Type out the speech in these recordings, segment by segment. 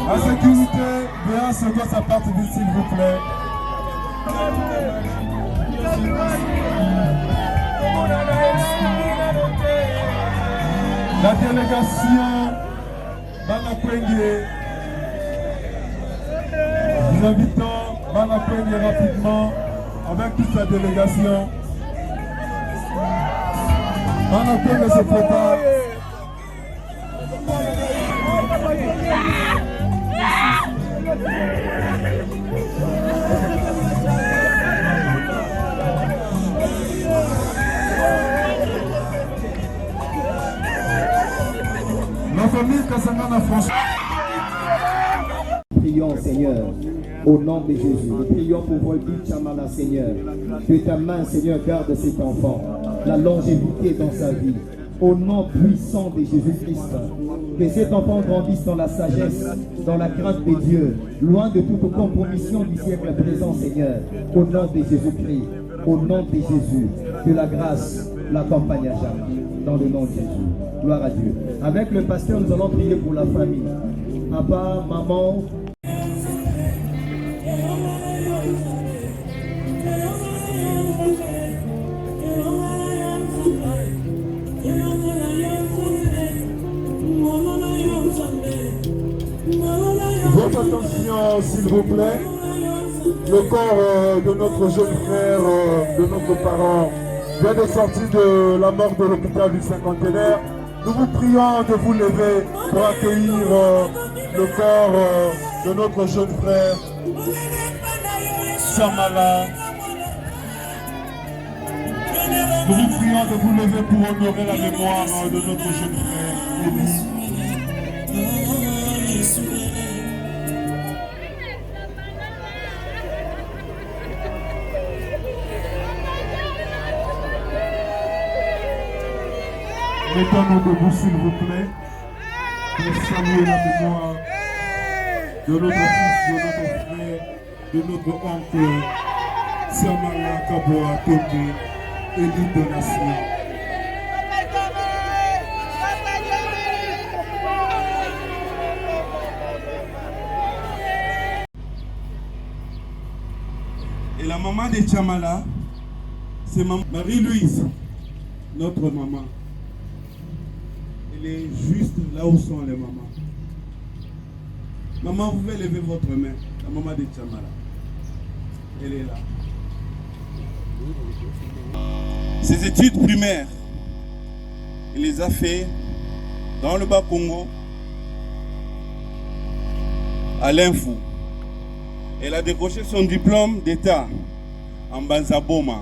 La sécurité, bien se doit sa partie vite, s'il vous plaît. La délégation Banakwenge, nous invitons Banakwenge rapidement avec toute sa délégation. Banakwenge se prépare. La famille Kasangana France. Prions, Seigneur, au nom de Jésus. Nous prions pour Volby Chamala, Seigneur. Que ta main, Seigneur, garde cet enfant, la longévité dans sa vie. Au nom puissant de Jésus-Christ, que cet enfant grandisse dans la sagesse, dans la crainte de Dieu, loin de toute compromission du siècle présent, Seigneur. Au nom de Jésus-Christ, au nom de Jésus, que la grâce l'accompagne à jamais. Dans le nom de Jésus. Gloire à Dieu. Avec le pasteur, nous allons prier pour la famille. Papa, maman. Votre attention, s'il vous plaît. Le corps de notre jeune frère, de notre parent, vient de sortir de la mort de l'hôpital du cinquantenaire. Nous vous prions de vous lever pour accueillir le corps de notre jeune frère, Chamala. Nous vous prions de vous lever pour honorer la mémoire de notre jeune frère, Élie. Mettons-nous debout, s'il vous plaît, pour saluer la mémoire de notre fils, de notre frère, de notre oncle, Chamala Kaboa Toké, Élie de Nation. Et la maman de Chamala, c'est Marie-Louise, notre maman. Elle est juste là où sont les mamans. Maman, vous pouvez lever votre main. La maman de Chamala. Elle est là. Ses études primaires, elle les a fait dans le Bas-Congo, à l'Info. Elle a décroché son diplôme d'État en Banzaboma.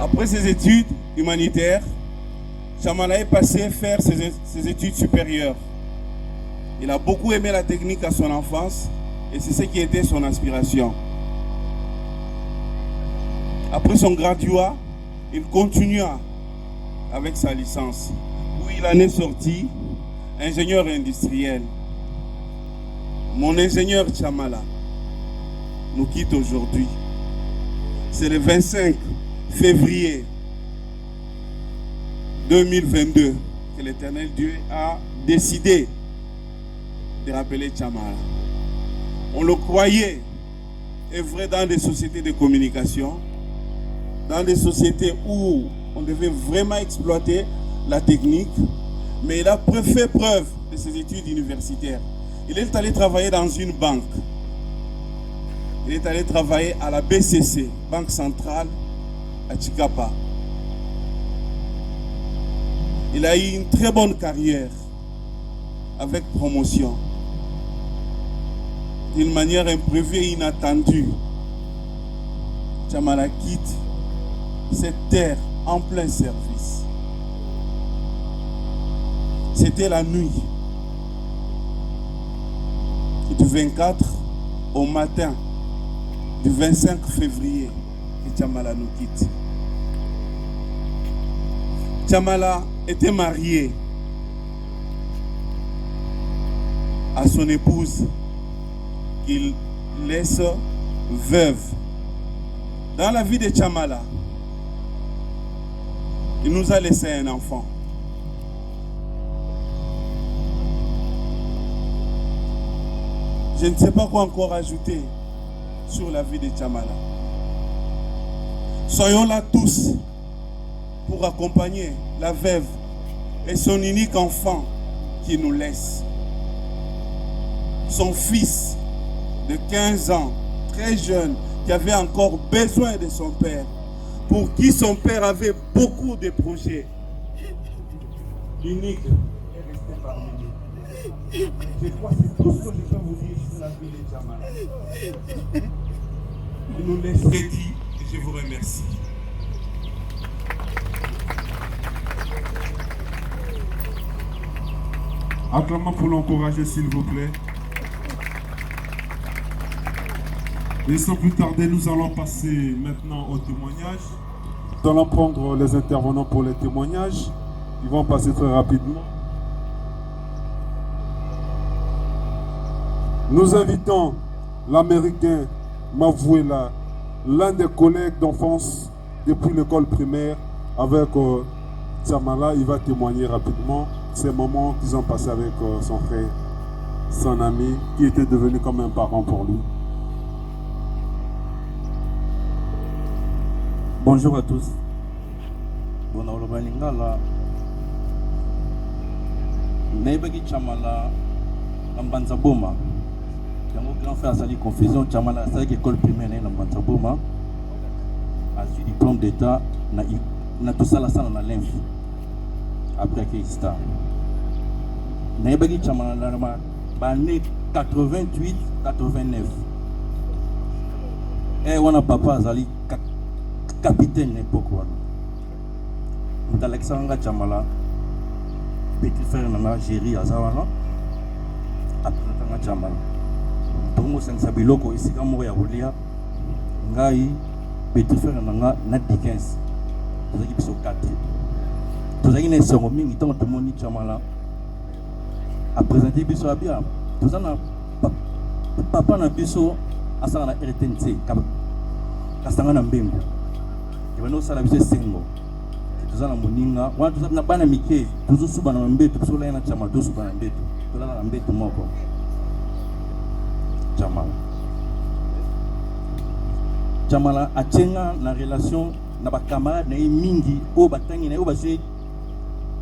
Après ses études humanitaires, Chamala est passé faire ses études supérieures. Il a beaucoup aimé la technique à son enfance et c'est ce qui était son inspiration. Après son graduat, il continua avec sa licence, où il en est sorti ingénieur industriel. Mon ingénieur Chamala nous quitte aujourd'hui. C'est le 25 février 2022 que l'Éternel Dieu a décidé de rappeler Tchamala. On le croyait œuvrer dans des sociétés de communication, dans des sociétés où on devait vraiment exploiter la technique, mais il a fait preuve de ses études universitaires. Il est allé travailler dans une banque. Il est allé travailler à la BCC, Banque Centrale, à Tchikapa. Il a eu une très bonne carrière, avec promotion. D'une manière imprévue et inattendue, Tchamala quitte cette terre en plein service. C'était la nuit du 24 au matin du 25 février que Tchamala nous quitte. Tchamala était marié à son épouse qu'il laisse veuve. Dans la vie de Tchamala, il nous a laissé un enfant. Je ne sais pas quoi encore ajouter sur la vie de Tchamala. Soyons là tous pour accompagner la veuve et son unique enfant qui nous laisse. Son fils de 15 ans, très jeune, qui avait encore besoin de son père, pour qui son père avait beaucoup de projets. L'unique est resté parmi nous. Je crois que c'est tout ce que je peux vous dire sur la vie de Tchamala. Je nous laisse dit et je vous remercie. Acclamons pour l'encourager, s'il vous plaît. Et sans plus tarder, nous allons passer maintenant au témoignage. Nous allons prendre les intervenants pour les témoignages. Ils vont passer très rapidement. Nous invitons l'Américain Mavouela, l'un des collègues d'enfance depuis l'école primaire avec Tchamala. Il va témoigner rapidement ces moments qu'ils ont passés avec son frère, son ami, qui était devenu comme un parent pour lui. Bonjour à tous. Bon, on va là. Nebagi Tchamala, Ambanzaboma. Mon grand frère a eu confusion. Tchamala, c'est l'école primaire à Ambanzaboma. A eu diplôme d'état. Na tout ça là, ça dans la lymphe. Après qu'il est là. Nebagi Tchamala, année 88, 89. Et on a papa Zali. Capitaine l'époque. Alexandre Tchamala, petit frère nana Géry Azawana, après Tchamala. Tout le monde s'en sabiloko ici quand moi yaoulia, ngai petit frère nana Nat Dickens, tous les qui sont 4. Tous les qui ne sont pas mis tant de monde Tchamala. À présenter biso abia, tous les papa na biso asanga na RTNC, kasanga na mbembo. Nous sommes tous single. Nous sommes moninga. Nous sommes pas mike. Nous sommes na mbeto. Nous sommes na chama. Nous sommes na mbeto. Nous sommes na mbeto moko. Tchamala a tient na relation na ba camarade na mingi o batangi na o ba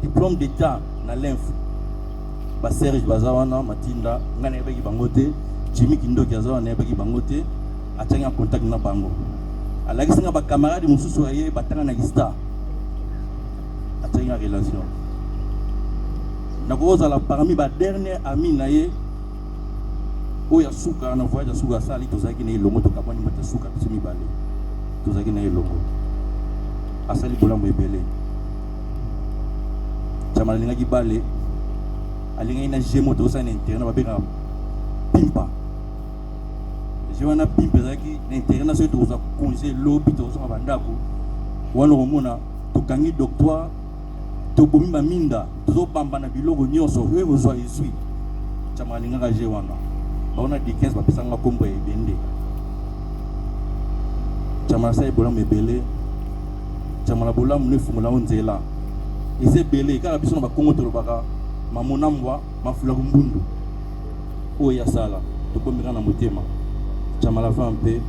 diplôme d'état na lymphe. Ba Serge Bazawana Matinda ngana yebaki bangote. Jimmy Kindoki azawana yebaki bangote. A tient en contact na bango. Alors, si les camarades de Moussou Soye, ils battent dans l'histoire. C'est une relation. Parmi les derniers amis, il y a Souka, on voit Souka Sali, tout ça qui est l'homme, tout ça qui est Souka, tout ça qui est l'homme. Asali Boulam est belé. Tchamala qui balé. Alinga ina jemo tout ça en interne, on va faire pimpa. Je vais pimper qui l'intérêt c'est tout ça conseil lobby tout ça bandako wana omona to kangi doctoire to bomi maminda to bamba na biloko nyonso we bozwa izwi Tchamala linga je wana baona Dickens ba pesanga kombo e bende Tchamala sai bola mebele Tchamala bola mne fumula onzela eze belé kala biso na bakongo tolobaka mamonambwa mafula kumbundu oyo ya sala tokombika na motema Tchamala fa mpe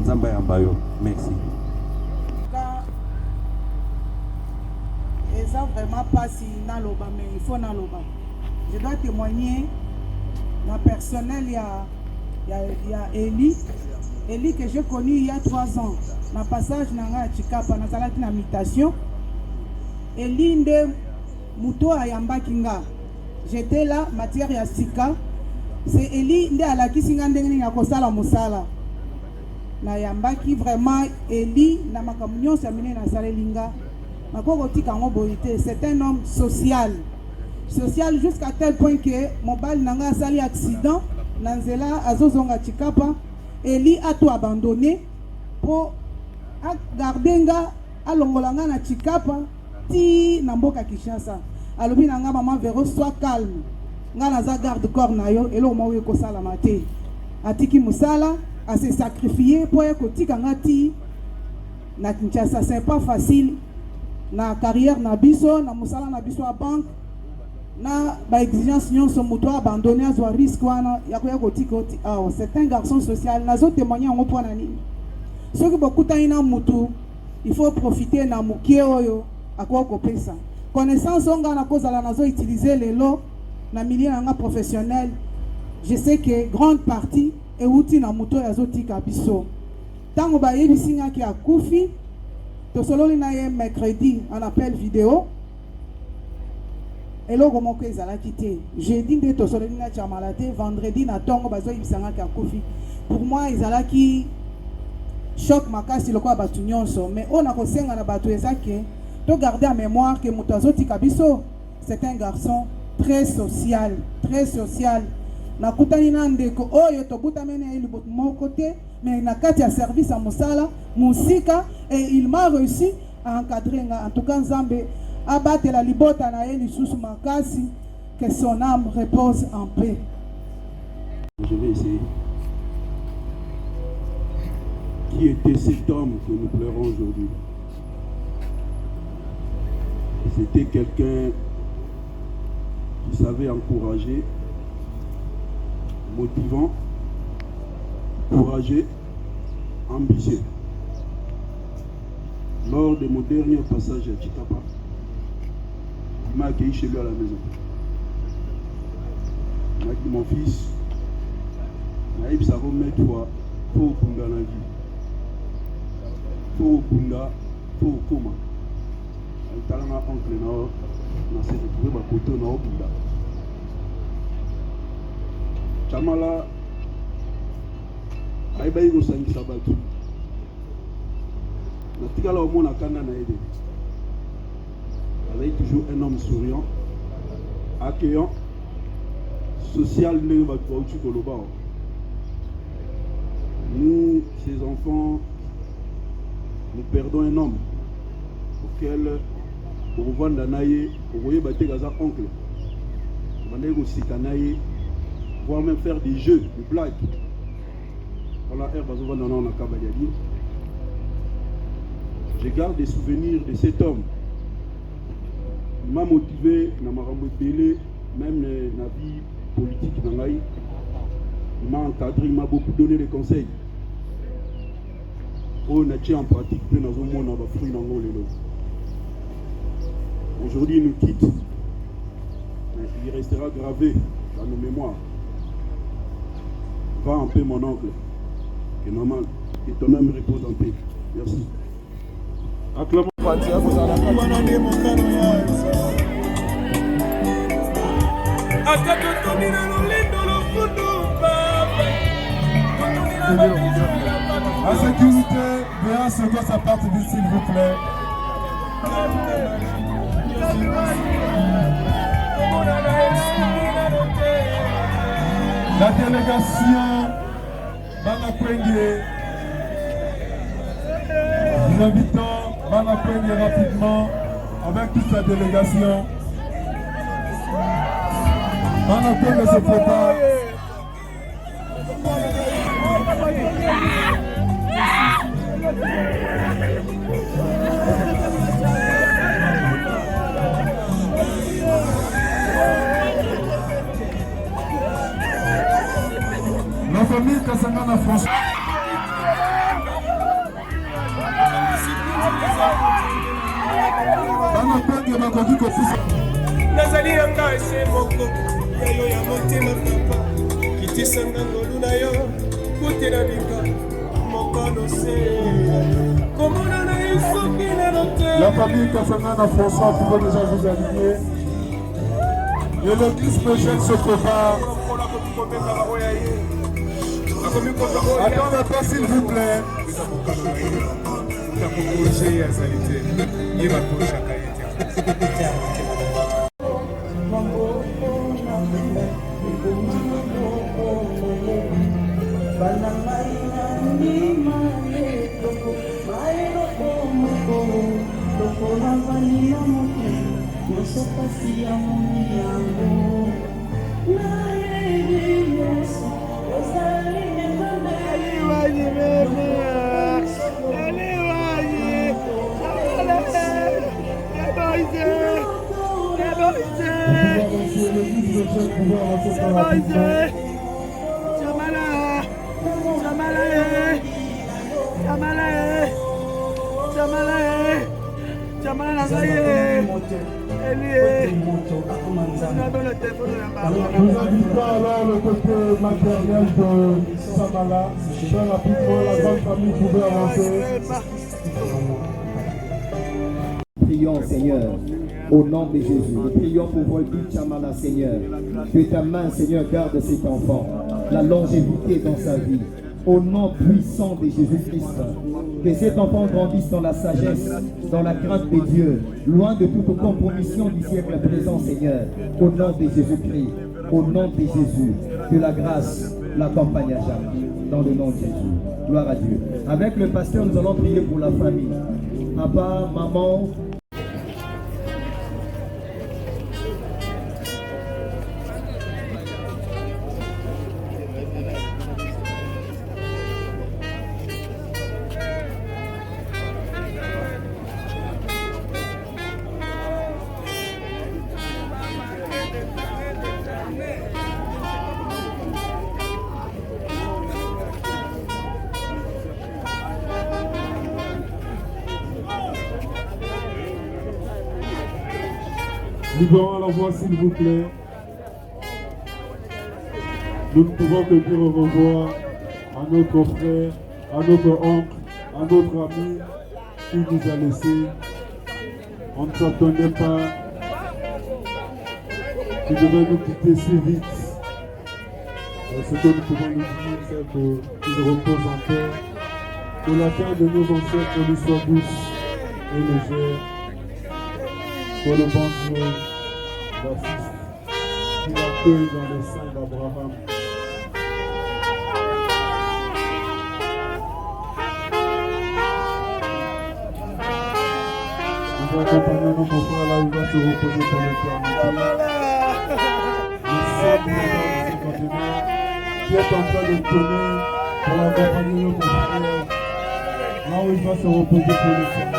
nzamba yamba yo merci eza vraiment pasi naloba mais il faut naloba je dois témoigner na personnel il y a Eli que j'ai connu il y a 3 ans na passage nanga Chikapa na salaki na mutation Eli nde muto ayambaki nga j'étais là matière ya sika c'est Eli nde alakisi nga ndenge nini ya kosala mosala na yambaki vraiment Eli na makambo nyonso ya minene nasaleli nga nakoko tika ngo boyite c'est un homme social jusqu'à tel point que mobile nanga asali accident na nzela azozonga Chikapa Eli a tout abandonné pour garder nga alongola nga na Chikapa ti na mboka Kinshasa alobi na nga maman Véro sois calme nga naza garde corps na yo elo mawe ko sala mate atiki musala a se sacrifier pour ekotika nga ti na Kinshasa c'est pas facile na carrière na biso na musala na biso a banque na ba exigence nyonso moto abandonné azwa risque wana ya koya kotika c'est un garçon social nazo témoigner ngo pona nini soki bokutani na mutu il faut profiter na mukie oyo akwa kopesa connaissance onga na kozala nazo utiliser lelo na milieu nanga professionnel je sais que grande partie et outil na muto yazo tika biso tango ba yebisinga ki akufi to sololi na ye mercredi en appel vidéo eloko moko ezalaki te jeudi nde tosololi na Tchamala te vendredi na tongo bazo yebisanga ki akufi pour moi ezalaki choc makasi lokola bato nyonso mais on a kosenga na bato ezake to garder en mémoire que moto azotika biso c'est un garçon très social nakutani na ndeko oyo tobutami na ye liboto moko te mais na kati ya service ya mosala musika et il m'a réussi à encadrer nga en tout cas nzambe abatela libota na ye lisusu makasi que son âme repose en paix. Je vais essayer. Qui était cet homme que nous pleurons aujourd'hui? C'était quelqu'un qui savait encourager, motivant, courageux, ambitieux. Lors de mon dernier passage à Chikapa, il m'a accueilli chez lui à la maison. Il m'a dit, mon fils, naïb ça remet toi pour Kunda na vie. Pour Kunda, pour Koma. Il t'a l'un oncle na s'est retrouvé ma côté na Kunda. Tchamala, aïba y gosangi sabatu. Na tigala au monde à Kanda na aidé. Elle est toujours un homme souriant, accueillant, social. Nous, ces enfants, nous perdons un homme auquel on voit Danaye, on voyait battre Gaza oncle. Voire même faire des jeux, des blagues. Voilà, je garde des souvenirs de cet homme. Il m'a motivé dans ma télé, même dans la vie politique. Il m'a encadré, il m'a beaucoup donné des conseils. On a tient en pratique peu dans un monde dans fruit dans l'eau. Aujourd'hui, il nous quitte. Il restera gravé dans nos mémoires. Va en paix, mon oncle. C'est normal. Que ton âme repose en paix. Merci. Acclamons. La sécurité, bien ce que ça parte vite s'il vous plaît. La délégation Banakwenge, nous invitons Banakwenge rapidement avec toute sa délégation. Banakwenge se prépare. Kasangana François. Bana Penge bakoki kopesa. Nazali yanga ese moko yayo ya motema papa kitisanga ngolu na yo kutela bika mokano se komona na isoki na note. La famille Kasangana François pouvait déjà vous aligner. Et l'église Michel se prépare. Attendez pas s'il vous plaît. Nous invitons alors le côté matériel de Samala. Très rapidement, la grande famille pouvait avancer. Prions, Seigneur, au nom de Jésus. Nous prions pour Volby Chamala, Seigneur. Que ta main, Seigneur, garde cet enfant, la longévité dans sa vie. Au nom puissant de Jésus-Christ, que cet enfant grandisse dans la sagesse, dans la crainte de Dieu, loin de toute compromission du siècle présent, Seigneur. Au nom de Jésus-Christ, au nom de Jésus, que la grâce l'accompagne à jamais. Dans le nom de Jésus. Gloire à Dieu. Avec le pasteur, nous allons prier pour la famille. Papa, maman. Libérons la voix s'il vous plaît. Nous ne pouvons que dire au revoir à notre frère, à notre oncle, à notre ami qui nous a laissés. On ne s'attendait pas qu'il devait nous quitter si vite. Ce que nous pouvons nous dire, c'est qu'il repose en paix. Que la terre de nos ancêtres lui soit douce et légère. Que le bon Dieu l'assiste, qu'il accueille dans le sein d'Abraham. Nous accompagnons notre frère là, il va se reposer pour l'éternité. Le Seigneur qui est en train de donner pour accompagner notre frère là où il va se reposer pour l'éternité.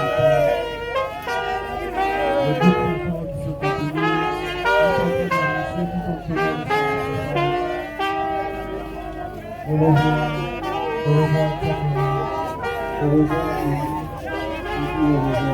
Au revoir, au revoir, au revoir, au revoir.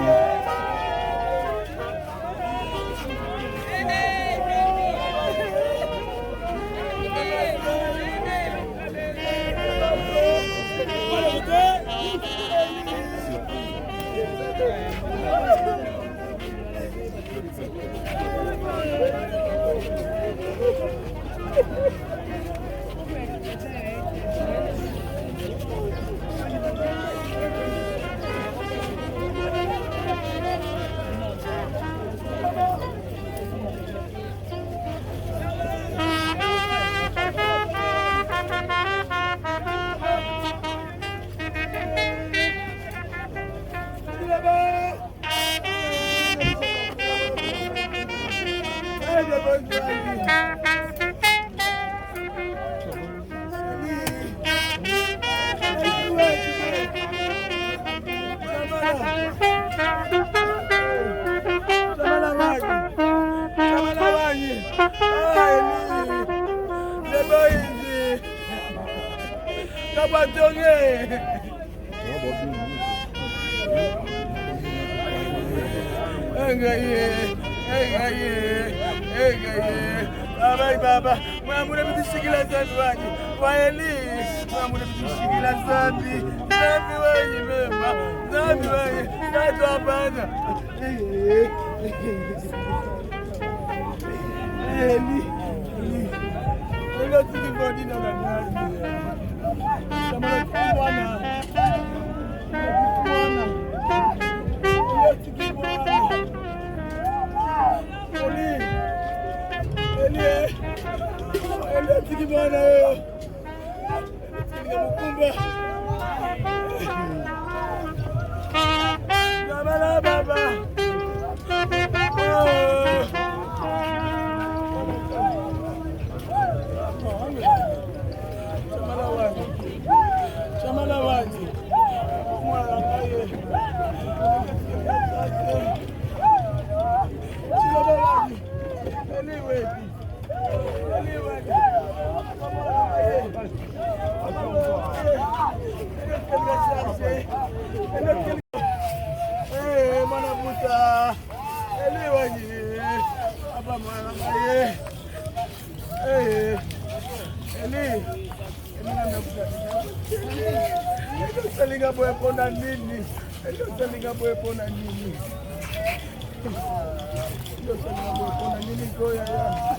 Abai baba, mwamure bitishikila zambi wanyi. Waeli, mwamure bitishikila zambi. Zambi wanyi mema, zambi wanyi. Tatu hapana. Eli. Elo tikibodi na nani. Samara tikibwana. Elo tikibwana. Ele tikibwana yo. Mukumba. Kamala baba. Chamala wati. Mwana kaye. Salinga boy pona nini? Salinga boy pona nini? Salinga boy pona nini goya ya?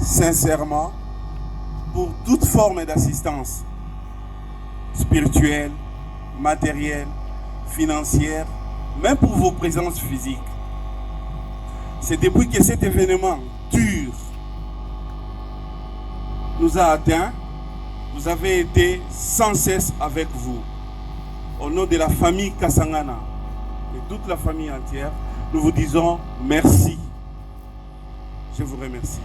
Sincèrement, pour toute forme d'assistance spirituelle, matérielle, financière, même pour vos présences physiques. C'est depuis que cet événement dur nous a atteints, vous avez été sans cesse avec vous. Au nom de la famille Kasangana et toute la famille entière, nous vous disons merci. Je vous remercie.